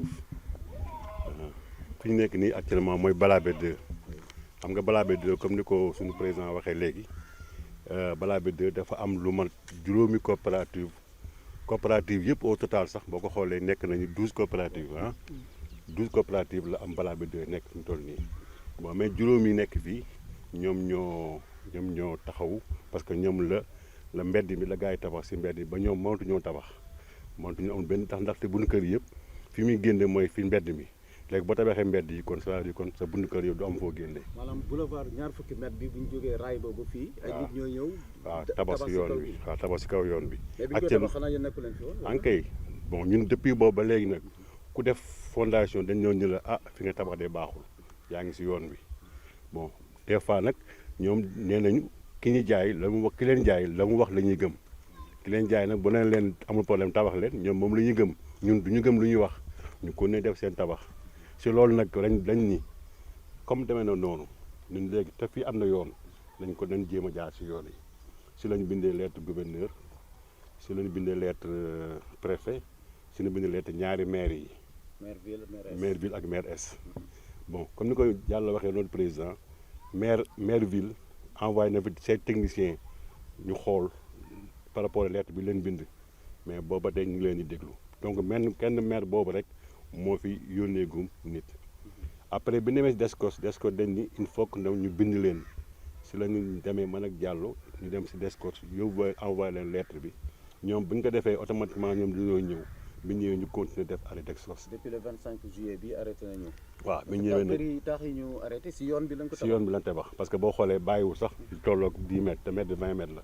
Diouf fi ñu nekk nii actuellement mooy Balabé 2 xam nga Balabé 2 comme ni ko suñu président waxee léegi Balabé 2 dafa am lu mat juróomi coopérative yëpp au total sax boo ko xoolee nekk nañu 12 coopératives 12 coopératives la am Balabé 2 nekk fi mu toll nii bon mais juróom yi nekk fii ñoom ñoo taxaw parce que ñoom la mbedd mi la gars yi tabax si mbedd yi ba ñoom mënatu ñoo tabax mënatu ñu amul benn ndaxte buñu kër yëpp fi muy génne mooy fi mbedd mi léegi boo tabaxee mbedd yi kon c'est-à-dire kon sa buñu kër yow du am foo génne. maanaam boulevard ñaar fukki mètre bi bu ñu jógee raay boobu fii. ay nit ñoo ñëw. waaw tabax si yoon bi waaw tabax si kaw yoon bi. mais bi ñu koy tabax xanaa yéen nekku leen fi woon. ankay bon ñun depuis boobu ba léegi nag ku def fondation dañ ñëw ñu la fi nga tabax de baaxul yaa ngi si yoon bi bon des fois nag ñoom nee nañu ki ñu jaay la mu wax ki leen jaay la mu wax la ñuy gëm ki leen jaay nag bu ne leen amul problème tabax leen ñoom moom la ñuy gëm ñun du ñu gëm lu ñuy wax ñu ko ne def seen tabax si loolu nag dañ ni comme demee na noonu ñun léegi te fii am na yoon dañ jéem a jaar si yoon yi si lañ bindee lettre gouverneur si lañ bindee lettre préfet si lañ bindee lettre ñaari maire yi. maire ville ak maire est bon comme ni ko yàlla waxee notre président maire ville envoyé na fi ses techniciens ñu xool par rapport à lettre bi leen bind mais booba tey ñu ngi leen di déglu donc kenn maire boobu rek moo fi yónnee gum nit après bi demee Descos dañ ni il faut que ñu bind leen si la ñu demee man ak Diallo ñu dem si Descos yóbbu envoyé leen lettre bi ñoom bu ñu ko defee automatiquement ñoom dañoo ñëw bi ñëwee ñu continuer def arrêt Descos. depuis le 25 juillet bi arrêté nañu. waaw bi ñëwee nag tax yi ñu arrêté si yoon bi lañ ko tabax. si yoon bi lañ tabax parce que boo xoolee bàyyiwul sax tolloog 10 mètres te mètre de 20 mètres la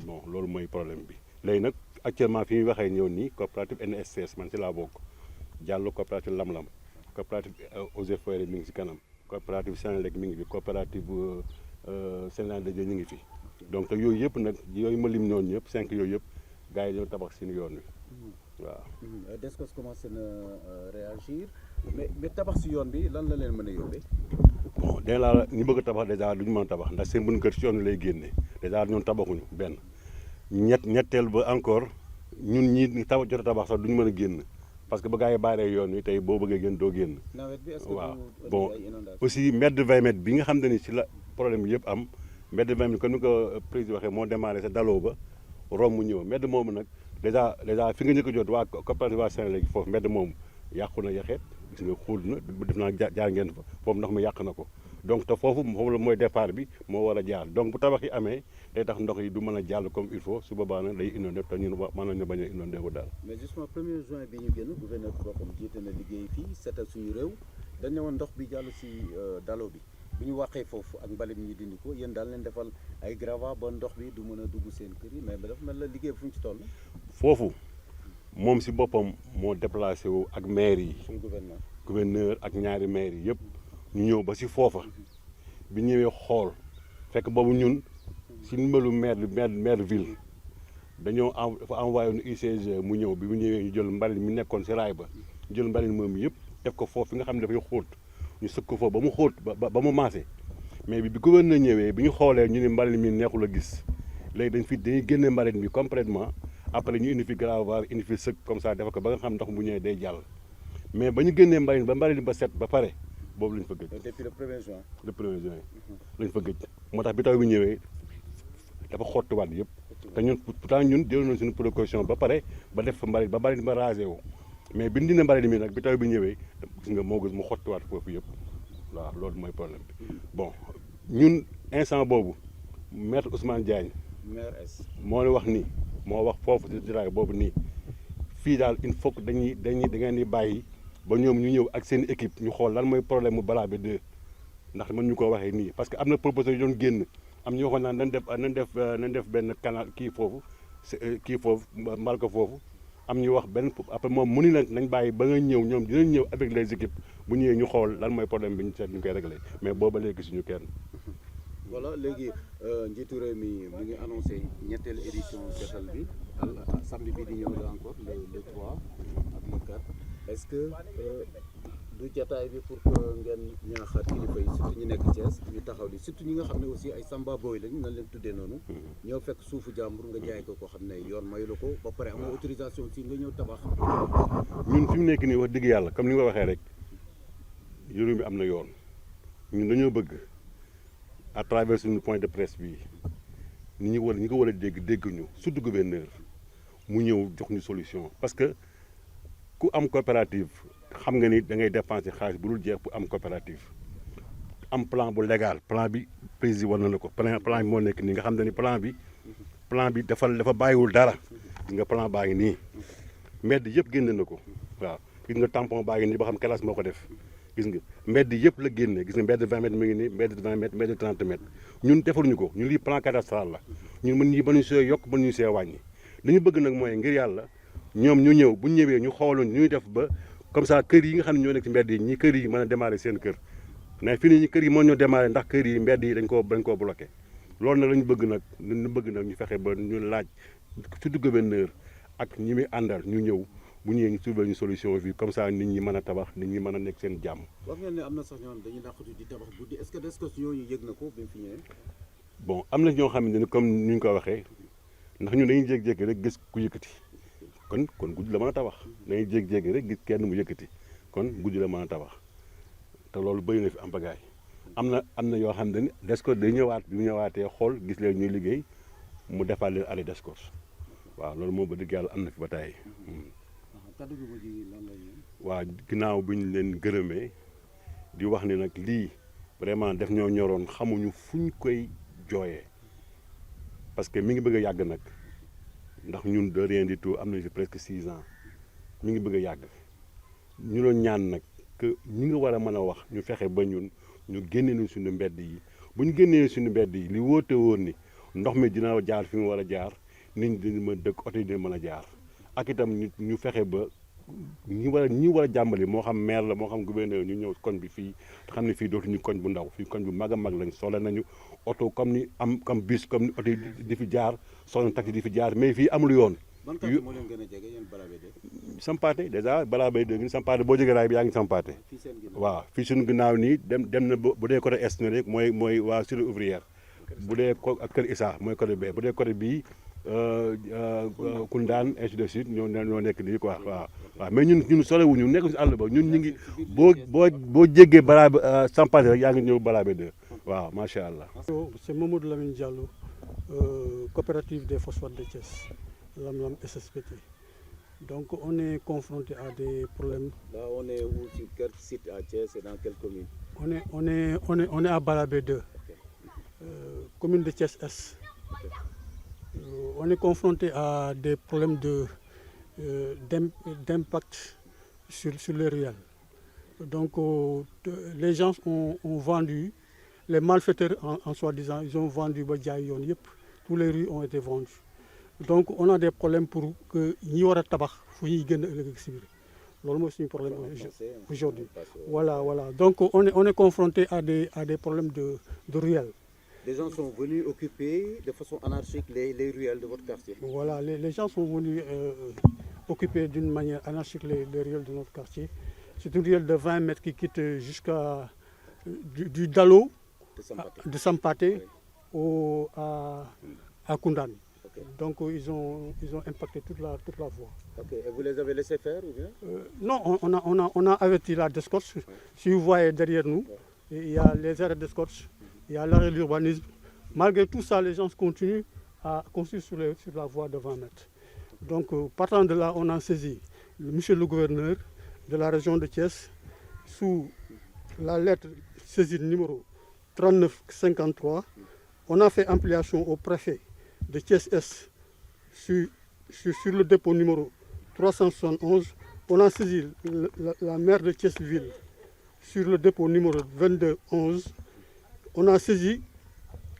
bon loolu mooy problème bi léegi nag actuellement fi ñuy waxee ñëw nii coopérative NSCS man si laa bokk Diallo coopérative Lam-Lam coopérative Eaux et Forêts mi ngi si kanam coopérative Senelec mi ngi fi coopérative Sénégal de ñu ngi fi donc te yooyu yëpp nag yooyu ma lim ñooñu yëpp 5 yooyu yëpp gars yi ñoo tabax seen yoon wi waaw. Descos commencé na réagir mais tabax si yoon bi lan la leen mën a yóbbee. bon dès là ñu bëgg a tabax dèjà du ñu mën a tabax ndax seen buñu kër si yoon wi lay génne dèjà ñoom tabaxuñu benn ñetteel ba encore ñun ñii jot a tabax sax du ñu mën a génn parce que ba gars yi baaree yoon wi tey boo bëggee génn doo génn. nawet bi est-ce que waaw bon aussi mètre 20 mètres bi nga xam ne ni si la problème bi yëpp am mètre 20 mètres comme ni ko président waxee moo démarré sa daloo ba romb ñëw mètre moomu nag dèjà fi nga njëkk a jot waa coopérative waa Sénégal foofu mbedd moomu yàqu na yaxeet gis nga xuul na def naa jaar ngeen fa foofu ndox mi yàq na ko donc te foofu la mooy départ bi moo war a jaar donc bu tabax yi amee day tax ndox yi du mën a jàll comme il faut su boobaa nag day inondé te ñun mën nañu bañ a inondé wu daal. mais justement 1er juin bi ñu génn gouverneur boppam jiite na liggéey fii seetal suñu réew dañ ne woon ndox bi jàll si dalo bi bu ñu waxee foofu ak mbalit ñi dindi ko yéen daal leen defal ay gravats ba ndox bi du mën a dugg seen kër yi mais dafa mel la liggéey fu ñu ci toll. foofu moom si boppam moo déplacé wu ak maire yi. suñu gouverneur ak ñaari maire yi yëpp ñu ñëw ba si foofa bi ñëwee xool fekk boobu ñun si ndimbalu maire ville dañoo dafa envoyé woon UCG mu ñëw bi mu ñëwee ñu jël mbalit mi nekkoon si raay ba ñu jël mbalit moom yëpp def ko foofu nga xam ne dafay xóot ñu sëkk ko foofu ba mu xóot ba mu maase mais bi gouverneur ñëwee bi ñu xoolee ñu ne mbalit mi neexul a gis léegi dañuy génne mbalit mi complètement après ñu indi fi gravoire indi fi sëkk comme ça dafa ko ba nga xam ndox bu ñëwee day jàll mais ba ñu génnee mbalit ba mbalit ba set ba pare boobu lañ fa gëj. depuis le 1er juin. le 1er juin lañ fa gëj moo tax bi taw bi ñëwee dafa xottiwaat yëpp te ñun pourtant ñun jëloon nañ suñu précaution ba pare ba def fa mbalit ba rasé wu mais bi ñu dindi mbalit mi nag bi taw bi ñëwee gis nga moo gis mu xottiwaat foofu yëpp waaw loolu mooy problème bi bon ñun instant boobu maître Ousmane Diagne. maire est moo wax ni moo wax foofu si diraay boobu nii fii daal il faut que da ngeen di bàyyi ba ñoom ñu ñëw ak seen équipe ñu xool lan mooy problème mu Balabé 2 ndax mën ñu ko waxee nii parce que am na proposition yu doon génn am ñu waxoon naan nañ def benn canal kii foofu mbal ko foofu am ñu wax benn après moom mu ni nag nañ bàyyi ba nga ñëw ñoom dinañ ñëw avec les équipes bu ñëwee ñu xool lan mooy problème bi ñu seet ñu koy réglé mais booba léegi suñu kenn. voilà léegi njiitu réew mi mu ngi annoncé ñetteelu édition seetal bi samedi bi di ñëw la encore le 3 ak le 4 est-ce que du jataay bi pour que ngeen ñaaxaat kilifa yi surtout ñu nekk Thiès ñu taxaw li surtout ñi nga xam ne aussi ay samba boy lañ nan leen tuddee noonu ñëw fekk suufu jàmbur nga jaay ko koo xam ne yoon mayu la ko ba pare amoo autorisation aussi nga ñëw tabax. ñun fi mu nekk nii wax dëgg yàlla comme ni nga waxee rek réew mi am na yoon ñun dañoo bëgg à travers suñu point de presse bi ñi ko war a dégg ñu surtout gouverneur mu ñëw jox ñu solution parce que ku am coopérative xam nga ni da ngay dépenser xaalis bu dul jeex pour am coopérative am plan bu légal plan bi président war na la ko plan bi moo nekk nii nga xam ne ni plan bi dafa bàyyiwul dara gis nga plan baa ngi nii mbedd yëpp génne na ko waaw gis nga tampon baa ngi nii ba xam classe moo ko def gis nga mbedd yëpp la génne gis nga mbedd 20 mètres mi ngi nii mbedd 20 mètres mbedd 30 mètres ñun defaluñu ko ñun lii plan cadastral la ñun mënuñu see yokk mënuñu see wàññi li ñu bëgg nag mooy ngir yàlla ñoom ñu ñëw bu ñu ñëwee ñu xooloon ñuy def ba comme ça kër yi nga xam ne ñoo nekk ci mbedd yi ñi kër yi mën a démarrer seen kër mais fii nii ñi kër yi mën ñoo démarrer ndax kër yi mbedd yi dañ koo bloqué loolu nag la ñu bëgg nag ñu fexe ba ñu laaj surtout gouverneur ak ñi muy àndal ñu ñëw bu ñëwee ñu trouver ñu solution bi comme ça nit ñi mën a tabax nit ñi mën a nekk seen jàmm. wax ngeen ne am na sax ñoo xam dañuy dàqatu di tabax guddi est-ce que ñooñu yëg na ko bi mu fi ñëwee. bon am na ñoo xam ne comme ni ñu ko waxee ndax ñun dañuy jékki-jékki rek gis ku yëkkati kon guddi la mën a tabax dañuy jékki-jékki rek gis kenn mu yëkkati kon guddi la mën a tabax te loolu bëri na fi am bagaay am na yoo xam ne Descos day ñëwaat bi mu ñëwaatee xool gis leen ñuy liggéey mu defaat leen arrêt Descos waaw loolu moom ba dëgg yàlla am na fi ba tey. kaddu gi mujj lan la ñu. waaw ginnaaw bi ñu leen gërëmee di wax ni nag lii vraiment def ñoo ñoroon xamuñu fuñ koy jooyee parce que mi ngi bëgg a yàgg nag ndax ñun de rien du tout am nañu fi presque 6 ans mi ngi bëgg a yàgg ñu doon ñaan nag que ñi nga war a mën a wax ñu fexe ba ñun ñu génne ñu suñu mbedd yi bu ñu génnee suñu mbedd yi li wóote woon ni ndox mi dina jaar fi mu war a jaar nit ñi dina mën dëkk oto yi dina mën a jaar ak itam ñu fexe ba ñi war a jàmbali moo xam maire la moo xam gouverneur ñu ñëw koñ bi fii te xam ne fii dootuñu koñ bu ndaw fii koñ bu mag a mag lañ soxla nañu oto comme ni am comme bus comme ni oto yi di fi jaar soxla taxi di fi jaar mais fii amul yoon. ban quartier moo leen gën a jege yéen Balabé 2. Sampaate dèjà Balabé 2 gi Sampaate boo jógee raay bi yaa ngi Sampaate. fii seen ginnaaw waaw fii suñu ginnaaw nii dem na bu dee côté est na rek mooy waa Cité ouvrière bu dee ak Kër Issa mooy côté bee bu dee côté bii Koundaan ainsi de suite ñoo nekk nii quoi waaw mais ñun sorewuñu nekk si àll ba ñun ñu ngi boo jéggee Balabé Sampaate rek yaa ngi ñëw Balabé 2 waaw macha allah. C'est Mamadou Lamine Diallo, coopérative des phosphates de Thiès, Lam SSPT. Donc on est confronté à des problèmes. Là on est où, sur quel site à Thiès et dans quelle commune? On est à Balabé 2, commune de Thiès-Est. On est confronté à des problèmes d'impact sur les ruelles. Donc les gens ont vendu, les malfaiteurs en soi-disant, ils ont vendu Badjaïon, tous les rues ont été vendues. Donc on a des problèmes pour que ñi war a tabax fu ñuy gën a ëllëg si biir loolu mooy suñu problème aujourd'hui. Voilà. Donc on est confronté à des problèmes de ruelles. Les gens sont venus occuper de façon anarchique les ruelles de votre quartier. Voilà, les gens sont venus occuper d'une manière anarchique les ruelles de notre quartier. C'est une ruelle de 20 mètres qui quitte jusqu'à du Dalo de Sampaté à Koundane. Okay. Donc ils ont impacté toute la voie. Okay. Et vous les avez laissés faire ou bien? Non, on a averti la Descos. Ouais. Si vous voyez derrière nous, il y a les arrêts Descos, il y a l'arrêt de l'urbanisme. Malgré tout ça, les gens continuent à construire sur la voie de 20 mètres. Donc partant de là, on a saisi monsieur le gouverneur de la région de Thiès sous la lettre saisie numéro 3953. On a fait ampliation au préfet de Thiès-Est sur le dépôt numéro 371. On a saisi la maire de Thiès-Ville sur le dépôt numéro 2211. On a saisi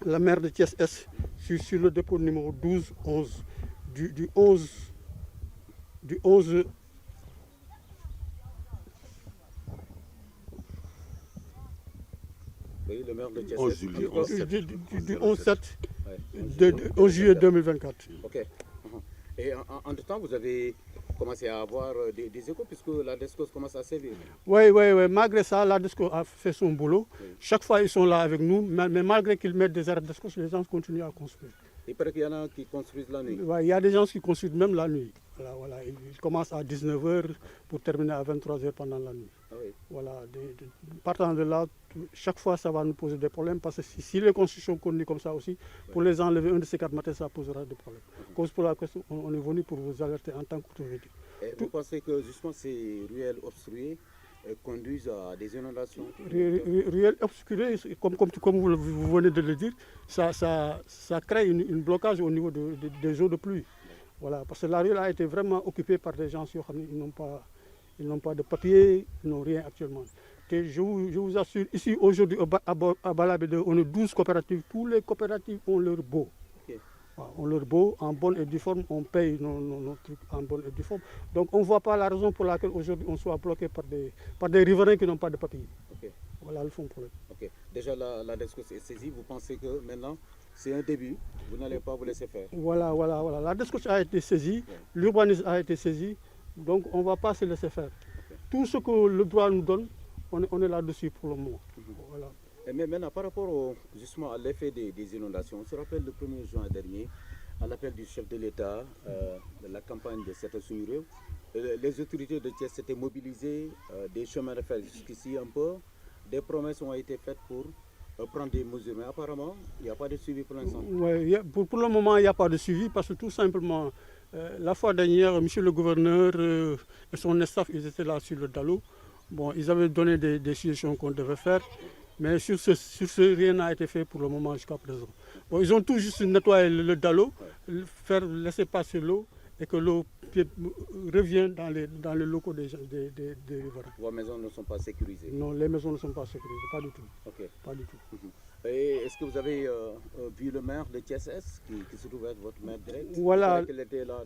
la maire de Thiès-Est sur le dépôt numéro 1211 du 11. Oui, le maire de Thiès. Du 11-7 11 juillet 2024. Ok. Et entre-temps, vous avez commencé à avoir des échos puisque la DSCOS commence à sévir. Oui, oui, oui. Malgré ça, la DSCOS a fait son boulot. Oui. Chaque fois, ils sont là avec nous, mais malgré qu'ils mettent des arrêts de DSCOS, les gens continuent à construire. Il paraît qu'il y en a qui construisent la nuit. Ouais, il y a des gens qui construisent même la nuit. Voilà, voilà. Ils commencent à 19 h pour terminer à 23 h pendant la nuit. Ah oui. Voilà, partant de là, chaque fois ça va nous poser des problèmes parce que si les constructions continuent comme ça aussi, pour les enlever un de ces 4 matins, ça posera des problèmes. Cause pour laquelle on est venu pour vous alerter en tant qu'autorité. Et vous pensez que justement ces ruelles obstruées conduisent à des inondations? Ruelles obscurées, comme vous venez de le dire, ça crée un blocage au niveau des eaux de pluie. Voilà, parce que la ruelle a été vraiment occupée par des gens qui n'ont pas de papier, ils n'ont rien actuellement. Et je vous assure, ici aujourd'hui à Balabé, on est 12 coopératives, tous les coopératives ont leur beau. Okay. Voilà, on leur beau en bonne et due forme, on paye nos trucs en bonne et due forme. Donc on ne voit pas la raison pour laquelle aujourd'hui on soit bloqué par des riverains qui n'ont pas de papier. Okay. Voilà le fond problème. Okay. Déjà la DSCOS est saisie, vous pensez que maintenant c'est un début, vous n'allez pas vous laisser faire? Voilà. La DSCOS a été saisie, l'urbanisme a été saisi, donc on ne va pas se laisser faire. Okay. Tout ce que le droit nous donne, on est là-dessus pour le moment. Voilà. Mais maintenant, par rapport justement à l'effet des inondations, on se rappelle le 1er juin dernier, à l'appel du chef de l'État, de la campagne de Seetal Suñu Réew, les autorités de Thiès s'étaient mobilisées, des chemins de fer jusqu'ici un peu, des promesses ont été faites pour prendre des mesures, mais apparemment, il n'y a pas de suivi pour l'instant. Ouais, pour le moment, il n'y a pas de suivi parce que tout simplement, la fois dernière, monsieur le gouverneur et son staff, ils étaient là sur le Dalo. Bon, ils avaient donné des suggestions qu'on devait faire, mais sur ce, rien n'a été fait pour le moment jusqu'à présent. Bon, ils ont tout juste nettoyé le Dalo, laisser passer l'eau et que l'eau revienne dans les locaux des riverains. Vos maisons ne sont pas sécurisées? Non, les maisons ne sont pas sécurisées, pas du tout. Okay. Pas du tout. Et est-ce que vous avez vu le maire de Thiès qui se trouve être votre maire direct? Voilà. Il était là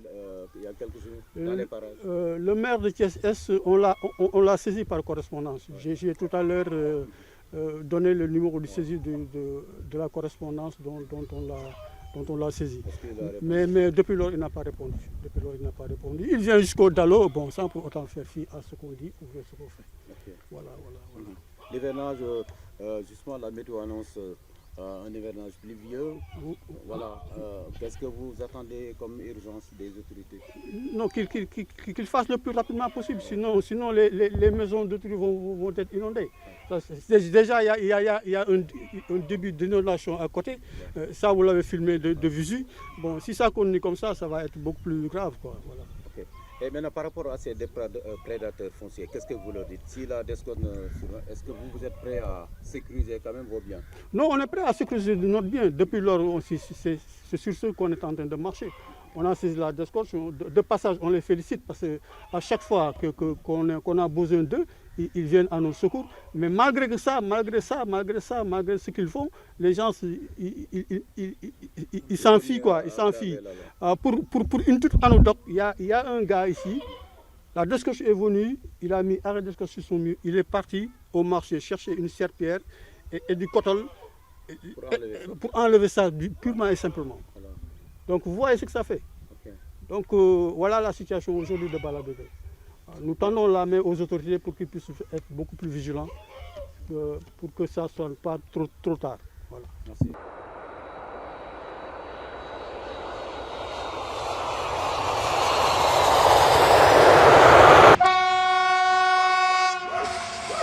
il y a quelques jours dans les parages. Le maire de Thiès, on l'a saisi par correspondance. J'ai tout à l'heure donné le numéro de saisie de la correspondance dont on l'a saisi. Mais depuis lors, il n'a pas répondu. Il vient jusqu'au Dalo, bon, sans pour autant faire fi à ce qu'on dit ou à ce qu'on fait. Okay. Voilà. L'hivernage, justement, la météo annonce un hivernage pluvieux. Voilà. Qu'est-ce que vous attendez comme urgence des autorités? Non, qu'ils fassent le plus rapidement possible, sinon les maisons d'autrui vont être inondées. Déjà, il y a un début d'inondation à côté. Ça, vous l'avez filmé de visu. Bon, si ça continue comme ça, ça va être beaucoup plus grave, quoi. Voilà. Okay. Et maintenant, par rapport à ces prédateurs fonciers, qu'est-ce que vous leur dites? Si la DSCOS, est-ce que vous êtes prêt à sécuriser quand même vos biens? Non, on est prêt à sécuriser notre bien. Depuis lors, c'est sur ce qu'on est en train de marcher. On a saisi la DSCOS. De passage, on les félicite parce qu'à chaque fois qu'on a besoin d'eux, ils viennent à nos secours. Mais malgré ce qu'ils font, les gens ils s'enfuient, quoi. Ils s'enfuient. Pour une toute anecdote, il y a un gars ici, la DSCOS est venue, il a mis arrêt DSCOS sur son mur, il est parti au marché chercher une serpillière et du coton pour enlever ça purement et simplement. Donc vous voyez ce que ça fait. Okay. Donc voilà la situation aujourd'hui de Balabé. Nous tendons la main aux autorités pour qu'ils puissent être beaucoup plus vigilants pour que ça ne soit pas trop tard. Voilà. Merci.